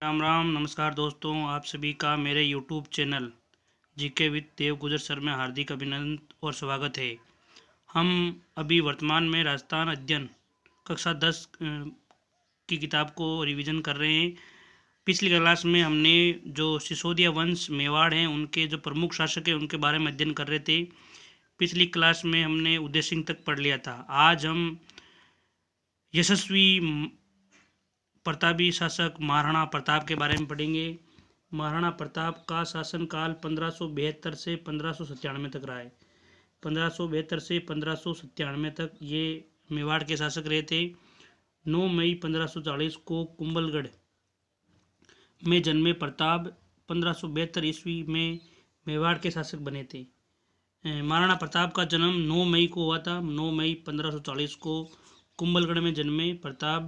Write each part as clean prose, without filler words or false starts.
राम राम नमस्कार दोस्तों, आप सभी का मेरे यूट्यूब चैनल जीके विद देव गुजर सर में हार्दिक अभिनंदन और स्वागत है। हम अभी वर्तमान में राजस्थान अध्ययन कक्षा 10 की किताब को रिवीजन कर रहे हैं। पिछली क्लास में हमने जो सिसोदिया वंश मेवाड़ हैं उनके जो प्रमुख शासक हैं उनके बारे में अध्ययन कर रहे थे। पिछली क्लास में हमने उदय सिंह तक पढ़ लिया था। आज हम यशस्वी प्रतापी शासक महाराणा प्रताप के बारे में पढ़ेंगे। महाराणा प्रताप का शासनकाल 1572 से 1597 तक रहा है। 1572 से 1597 तक ये मेवाड़ के शासक रहे थे। 9 मई 1540 को कुंभलगढ़ में जन्मे प्रताप 1572 ईस्वी में मेवाड़ के शासक बने थे। महाराणा प्रताप का जन्म 9 मई को हुआ था। 9 मई 1540 को कुंभलगढ़ में जन्मे प्रताप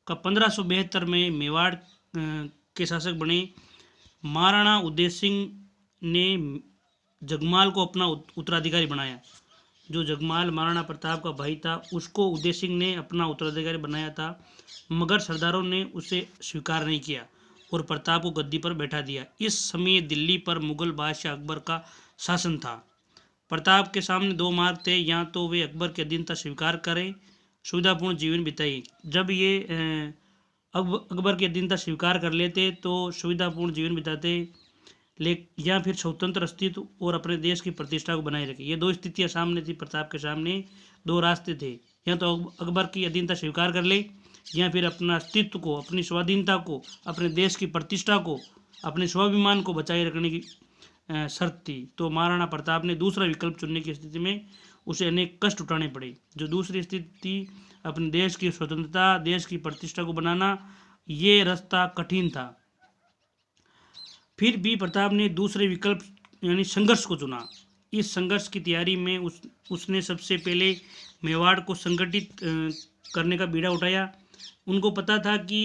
का 1572 में मेवाड़ के शासक बने। महाराणा उदय सिंह ने जगमाल को अपना उत्तराधिकारी बनाया। जो जगमाल महाराणा प्रताप का भाई था उसको उदय सिंह ने अपना उत्तराधिकारी बनाया था, मगर सरदारों ने उसे स्वीकार नहीं किया और प्रताप को गद्दी पर बैठा दिया। इस समय दिल्ली पर मुगल बादशाह अकबर का शासन था। प्रताप के सामने दो मार्ग थे, या तो वे अकबर की अधीनता स्वीकार करें, सुविधापूर्ण जीवन बिताए। जब ये अकबर की अधीनता स्वीकार कर लेते तो सुविधापूर्ण जीवन बिताते, या फिर स्वतंत्र अस्तित्व और अपने देश की प्रतिष्ठा को बनाए रखे। ये दो स्थितियां सामने थी। प्रताप के सामने दो रास्ते थे, या तो अकबर की अधीनता स्वीकार कर ले, या फिर अपना अस्तित्व को, अपनी स्वाधीनता को, अपने देश की प्रतिष्ठा को, अपने स्वाभिमान को बचाए रखने की शर्त थी। तो महाराणा प्रताप ने दूसरा विकल्प चुनने की स्थिति में उसे अनेक कष्ट उठाने पड़े। जो दूसरी स्थिति थी, अपने देश की स्वतंत्रता, देश की प्रतिष्ठा को बनाना, ये रास्ता कठिन था। फिर भी प्रताप ने दूसरे विकल्प यानी संघर्ष को चुना। इस संघर्ष की तैयारी में उसने सबसे पहले मेवाड़ को संगठित करने का बीड़ा उठाया। उनको पता था कि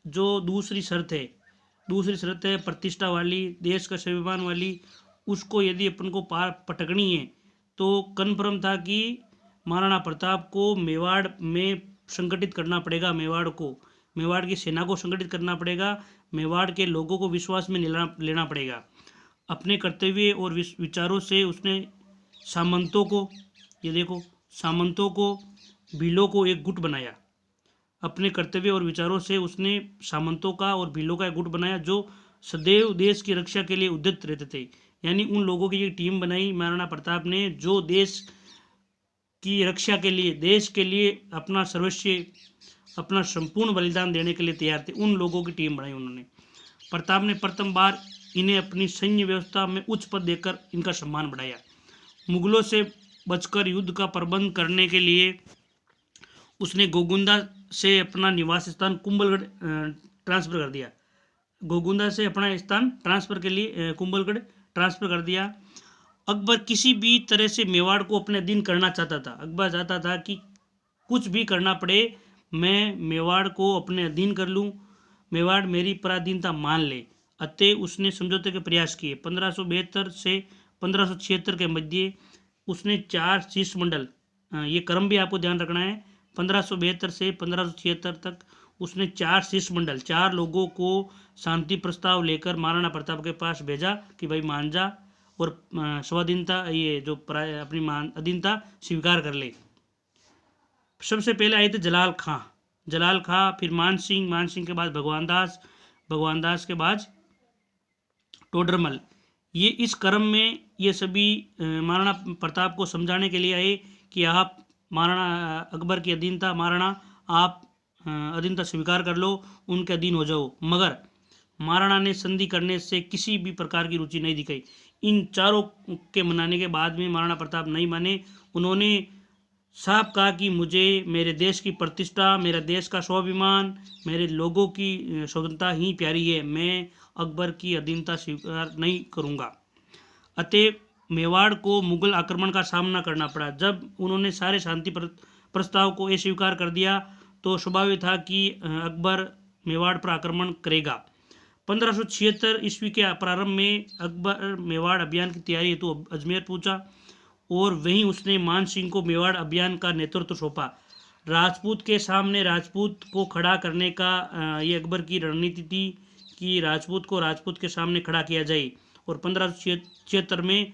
जो दूसरी शर्त है प्रतिष्ठा वाली, देश का स्वाभिमान वाली, उसको यदि अपन को पार पटकनी है तो कन्फर्म था कि महाराणा प्रताप को मेवाड़ में संगठित करना पड़ेगा। मेवाड़ की सेना को संगठित करना पड़ेगा। मेवाड़ के लोगों को विश्वास में लेना पड़ेगा। अपने कर्तव्य और विचारों से उसने सामंतों को, ये देखो, सामंतों को, भीलों को एक गुट बनाया। अपने कर्तव्य और विचारों से उसने सामंतों का और भीलों का एक गुट बनाया जो सदैव देश की रक्षा के लिए उद्यत रहते थे। यानी उन लोगों की एक टीम बनाई महाराणा प्रताप ने, जो देश की रक्षा के लिए, देश के लिए अपना सर्वस्व, अपना संपूर्ण बलिदान देने के लिए तैयार थे। उन लोगों की टीम बनाई उन्होंने। प्रताप ने प्रथम बार इन्हें अपनी सैन्य व्यवस्था में उच्च पद देकर इनका सम्मान बढ़ाया। मुगलों से बचकर युद्ध का प्रबंध करने के लिए उसने गोगुंदा से अपना निवास स्थान कुंभलगढ़ ट्रांसफ़र कर दिया। गोगुंदा से अपना स्थान ट्रांसफ़र के लिए कुंभलगढ़ ट्रांसफ़र कर दिया। अकबर किसी भी तरह से मेवाड़ को अपने अधीन करना चाहता था। अकबर चाहता था कि कुछ भी करना पड़े, मैं मेवाड़ को अपने अधीन कर लूँ, मेवाड़ मेरी पराधीनता मान ले। अतः उसने समझौते के प्रयास किए। 1572 से 1576 के मध्य उसने 4 शिष्टमंडल, ये क्रम भी आपको ध्यान रखना है, 1572 से 1576 तक उसने 4 शिष्टमंडल, 4 लोगों को शांति प्रस्ताव लेकर महाराणा प्रताप के पास भेजा कि भाई मान जा और स्वाधीनता, ये जो अपनी अधीनता स्वीकार कर ले। सबसे पहले आए थे जलाल खां, फिर मान सिंह के बाद भगवान दास के बाद टोडरमल। ये इस क्रम में ये सभी महाराणा प्रताप को समझाने के लिए आए कि आप महाराणा अकबर की अधीनता, महाराणा आप अधीनता स्वीकार कर लो, उनके अधीन हो जाओ। मगर महाराणा ने संधि करने से किसी भी प्रकार की रुचि नहीं दिखाई। इन चारों के मनाने के बाद में महाराणा प्रताप नहीं माने। उन्होंने साफ कहा कि मुझे मेरे देश की प्रतिष्ठा, मेरा देश का स्वाभिमान, मेरे लोगों की स्वतंत्रता ही प्यारी है। मैं अकबर की अधीनता स्वीकार नहीं करूँगा। अतः मेवाड़ को मुगल आक्रमण का सामना करना पड़ा। जब उन्होंने सारे शांति प्रस्ताव को अस्वीकार कर दिया तो स्वाभाविक था कि अकबर मेवाड़ पर आक्रमण करेगा। 1576 ईस्वी के प्रारंभ में अकबर मेवाड़ अभियान की तैयारी हेतु अजमेर पहुंचा और वहीं उसने मान सिंह को मेवाड़ अभियान का नेतृत्व सौंपा। राजपूत के सामने राजपूत को खड़ा करने का ये अकबर की रणनीति थी कि राजपूत को राजपूत के सामने खड़ा किया जाए। और 1576 में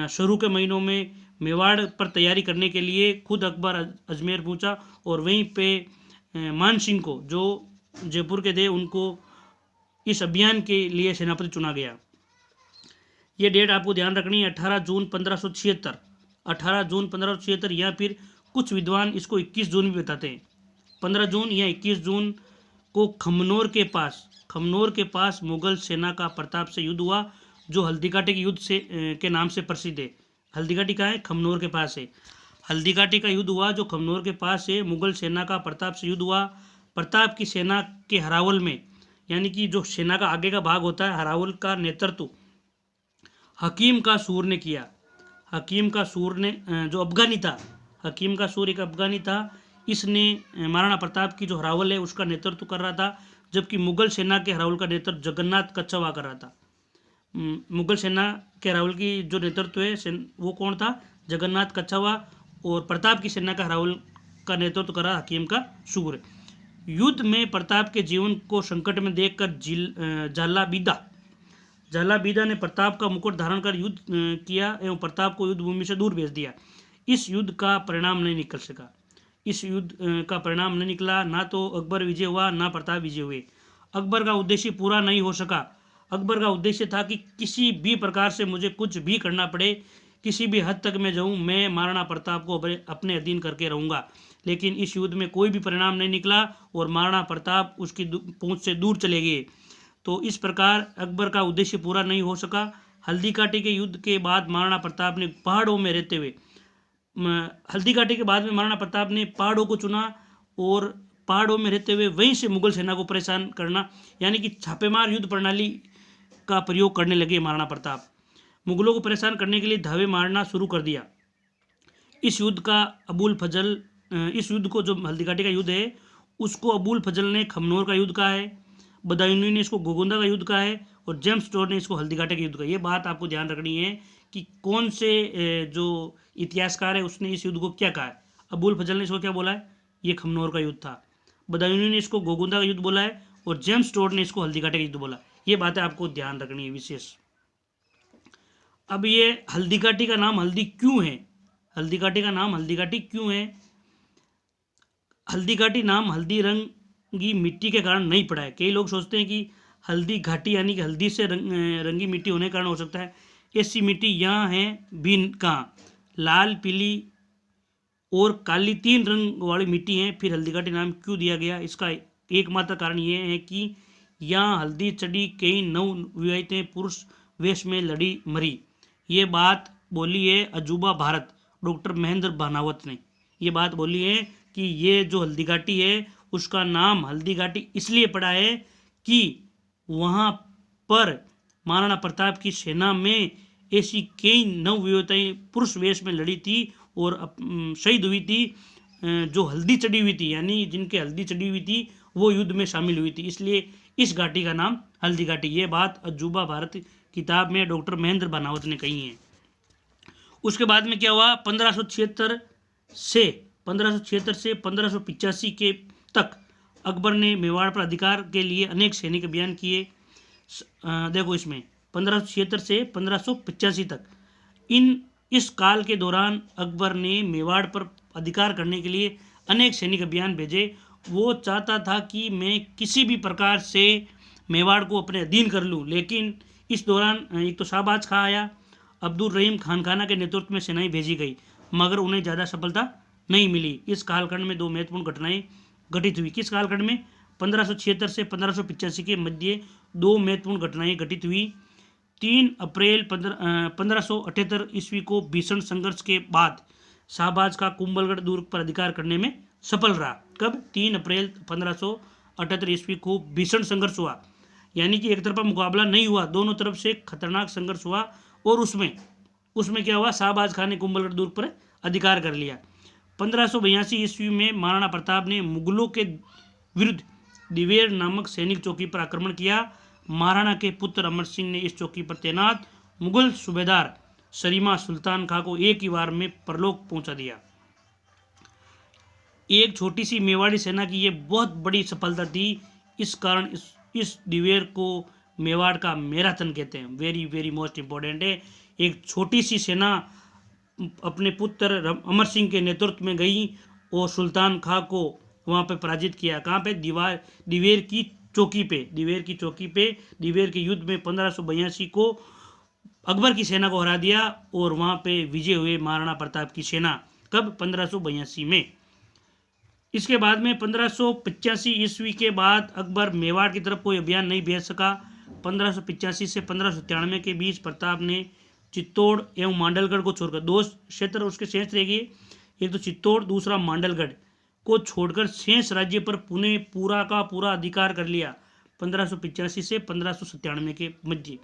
शुरू के महीनों में मेवाड़ पर तैयारी करने के लिए खुद अकबर अजमेर पहुंचा और वहीं पे मान सिंह को, जो जयपुर के थे, उनको इस अभियान के लिए सेनापति चुना गया। ये डेट आपको ध्यान रखनी है, 18 जून 1576। 18 जून 1576, या फिर कुछ विद्वान इसको 21 जून भी बताते हैं। 15 जून या 21 जून को खमनोर के पास मुगल सेना का प्रताप से युद्ध हुआ, जो हल्दीघाटी के युद्ध से के नाम से प्रसिद्ध है। हल्दीघाटी कहाँ है? खमनोर के पास है। हल्दीघाटी का युद्ध हुआ जो खमनोर के पास है। मुगल सेना का प्रताप से युद्ध हुआ। प्रताप की सेना के हरावल में, यानी कि जो सेना का आगे का भाग होता है, हरावल का नेतृत्व हकीम का सूर ने किया। हकीम का सूर ने, जो अफगानी था, हकीम का सूर एक अफगानी था, इसने महाराणा प्रताप की जो हरावल है उसका नेतृत्व कर रहा था, जबकि मुगल सेना के हरावल का नेतृत्व जगन्नाथ कच्छावा कर रहा था। मुगल सेना के हरावल की जो नेतृत्व है वो कौन था? जगन्नाथ कच्छावा। और प्रताप की सेना का हरावल का नेतृत्व कर रहा हकीम का सूर। युद्ध में प्रताप के जीवन को संकट में देखकर झालाबीदा ने प्रताप का मुकुट धारण कर युद्ध किया एवं प्रताप को युद्ध भूमि से दूर भेज दिया। इस युद्ध का परिणाम नहीं निकल सका। इस युद्ध का परिणाम नहीं निकला, ना तो अकबर विजय हुआ ना प्रताप विजय हुए। अकबर का उद्देश्य पूरा नहीं हो सका। अकबर का उद्देश्य था कि किसी भी प्रकार से मुझे कुछ भी करना पड़े, किसी भी हद तक मैं जाऊं, मैं महाराणा प्रताप को अपने अधीन करके रहूंगा। लेकिन इस युद्ध में कोई भी परिणाम नहीं निकला और महाराणा प्रताप उसकी पहुंच से दूर चले गए। तो इस प्रकार अकबर का उद्देश्य पूरा नहीं हो सका। हल्दीघाटी के युद्ध के बाद महाराणा प्रताप ने पहाड़ों में रहते हुए, हल्दीघाटी के बाद में महाराणा प्रताप ने पहाड़ों को चुना और पहाड़ों में रहते हुए वहीं से मुगल सेना को परेशान करना, यानी कि छापेमार युद्ध प्रणाली का प्रयोग करने लगे महाराणा प्रताप। मुगलों को परेशान करने के लिए धावे मारना शुरू कर दिया। इस युद्ध को, जो हल्दीघाटी का युद्ध है, उसको अबुल फजल ने खमनोर का युद्ध कहा है, बदायूनी ने इसको गोगोंदा का युद्ध कहा है और जेम्स टोड ने इसको हल्दीघाटी का युद्ध कहा। ये बात आपको ध्यान रखनी है कि कौन से जो इतिहासकार है उसने इस युद्ध को क्या कहा है। अबुल फजल ने इसको क्या बोला है? ये खमनोर का युद्ध था। बदायूनी ने इसको गोगोंदा का युद्ध बोला है और जेम्स टोड ने इसको हल्दीघाटी का युद्ध बोला। ये बातें आपको ध्यान रखनी है विशेष। अब ये हल्दीघाटी का नाम हल्दी क्यों है? हल्दीघाटी का नाम हल्दीघाटी क्यों है? हल्दीघाटी नाम हल्दी रंगी मिट्टी के कारण नहीं पड़ा है। कई लोग सोचते हैं कि हल्दी घाटी यानी कि हल्दी से रंगी मिट्टी होने के कारण हो सकता है। ऐसी मिट्टी यहाँ है भी कहाँ? लाल, पीली और काली 3 रंग वाली मिट्टी है। फिर हल्दीघाटी नाम क्यों दिया गया? इसका एकमात्र कारण ये है कि यहाँ हल्दी चढ़ी कई नवविवाहितें पुरुष वेश में लड़ी मरी। ये बात बोली है अजूबा भारत डॉक्टर महेंद्र भानावत ने। ये बात बोली है कि ये जो हल्दीघाटी है उसका नाम हल्दीघाटी इसलिए पड़ा है कि वहाँ पर महाराणा प्रताप की सेना में ऐसी कई नवविवाहिताएं पुरुष वेश में लड़ी थी और शहीद हुई थी, जो हल्दी चढ़ी हुई थी, यानी जिनके हल्दी चढ़ी हुई थी वो युद्ध में शामिल हुई थी, इसलिए इस घाटी का नाम हल्दीघाटी। ये बात अजूबा भारत किताब में डॉक्टर महेंद्र भानावत ने कही है। उसके बाद में क्या हुआ? 1576 से 1585 के तक अकबर ने मेवाड़ पर अधिकार के लिए अनेक सैनिक अभियान किए। देखो इसमें 1576 से 1585 तक, इस काल के दौरान अकबर ने मेवाड़ पर अधिकार करने के लिए अनेक सैनिक अभियान भेजे। वो चाहता था कि मैं किसी भी प्रकार से मेवाड़ को अपने अधीन कर लूँ, लेकिन इस दौरान एक तो शाहबाज खां आया, अब्दुल रहीम खानखाना के नेतृत्व में सेनाएं भेजी गई, मगर उन्हें ज़्यादा सफलता नहीं मिली। इस कालखंड में 2 महत्वपूर्ण घटनाएं घटित हुई। किस कालखंड में? 1576 से 1585 के मध्य 2 महत्वपूर्ण घटनाएं घटित हुई। 3 अप्रैल 1578 ईस्वी को भीषण संघर्ष के बाद शाहबाज का कुंभलगढ़ दुर्ग पर अधिकार करने में सफल रहा। कब? 3 अप्रैल 1578 ईस्वी को भीषण संघर्ष हुआ, यानी कि एक तरफा मुकाबला नहीं हुआ, दोनों तरफ से खतरनाक संघर्ष हुआ और उसमें क्या हुआ? शाहबाज खान ने कुंभलगढ़ दुर्ग पर अधिकार कर लिया। 1582 ईस्वी में महाराणा प्रताप ने मुगलों के विरुद्ध दिवेर नामक सैनिक चौकी पर आक्रमण किया। महाराणा के पुत्र अमर सिंह ने इस चौकी पर तैनात मुगल सूबेदार सरीमा सुल्तान खां को एक ही वार में परलोक पहुंचा दिया। एक छोटी सी मेवाड़ी सेना की ये बहुत बड़ी सफलता थी। इस कारण इस दिवेर को मेवाड़ का मैराथन कहते हैं। वेरी वेरी मोस्ट इम्पोर्टेंट है। एक छोटी सी सेना अपने पुत्र अमर सिंह के नेतृत्व में गई और सुल्तान खां को वहाँ पे पराजित किया। कहाँ पे? दिवेर की चौकी पे। दिवेर के युद्ध में 1582 को अकबर की सेना को हरा दिया और वहाँ पे विजय हुए महाराणा प्रताप की सेना। कब? 1582 में। इसके बाद में 1585 ईस्वी के बाद अकबर मेवाड़ की तरफ कोई अभियान नहीं भेज सका। 1585 से 1597 के बीच प्रताप ने चित्तौड़ एवं मांडलगढ़ को छोड़कर, दो क्षेत्र उसके शेष रह गए, एक तो चित्तौड़, दूसरा मांडलगढ़ को छोड़कर शेष राज्य पर पुणे पूरा का पूरा अधिकार कर लिया 1585 से 1597 के मध्य।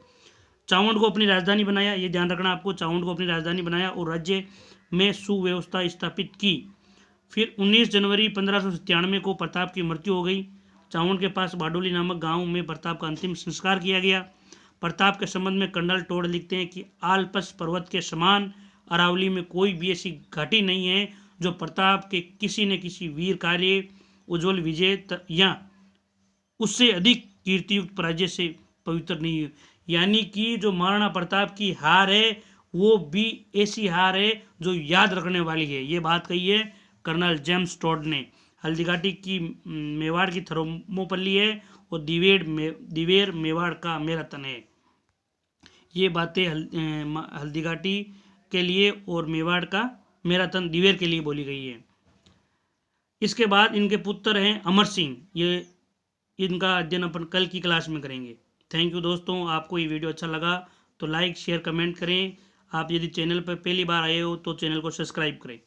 चावंड को अपनी राजधानी बनाया, ये ध्यान रखना आपको, चावंड को अपनी राजधानी बनाया और राज्य में सुव्यवस्था स्थापित की। फिर 19 जनवरी 1597 को प्रताप की मृत्यु हो गई। चावंड के पास बाडोली नामक गांव में प्रताप का अंतिम संस्कार किया गया। प्रताप के संबंध में कर्नल टोड लिखते हैं कि आल्पस पर्वत के समान अरावली में कोई भी ऐसी घाटी नहीं है जो प्रताप के किसी न किसी वीर कार्य, उज्ज्वल विजय या उससे अधिक कीर्तियुक्त पराजय से पवित्र नहीं है। यानी कि जो महाराणा प्रताप की हार है वो भी ऐसी हार है जो याद रखने वाली है। ये बात कही है कर्नल जेम्स टोड ने। हल्दीघाटी की मेवाड़ की थर्मोपल्ली है और दिवेर मेवाड़ का मैराथन है। ये बातें हल्दीघाटी के लिए और मेवाड़ का मैराथन दिवेर के लिए बोली गई है। इसके बाद इनके पुत्र हैं अमर सिंह। ये इनका अध्ययन अपन कल की क्लास में करेंगे। थैंक यू दोस्तों। आपको ये वीडियो अच्छा लगा तो लाइक शेयर कमेंट करें। आप यदि चैनल पर पहली बार आए हो तो चैनल को सब्सक्राइब करें।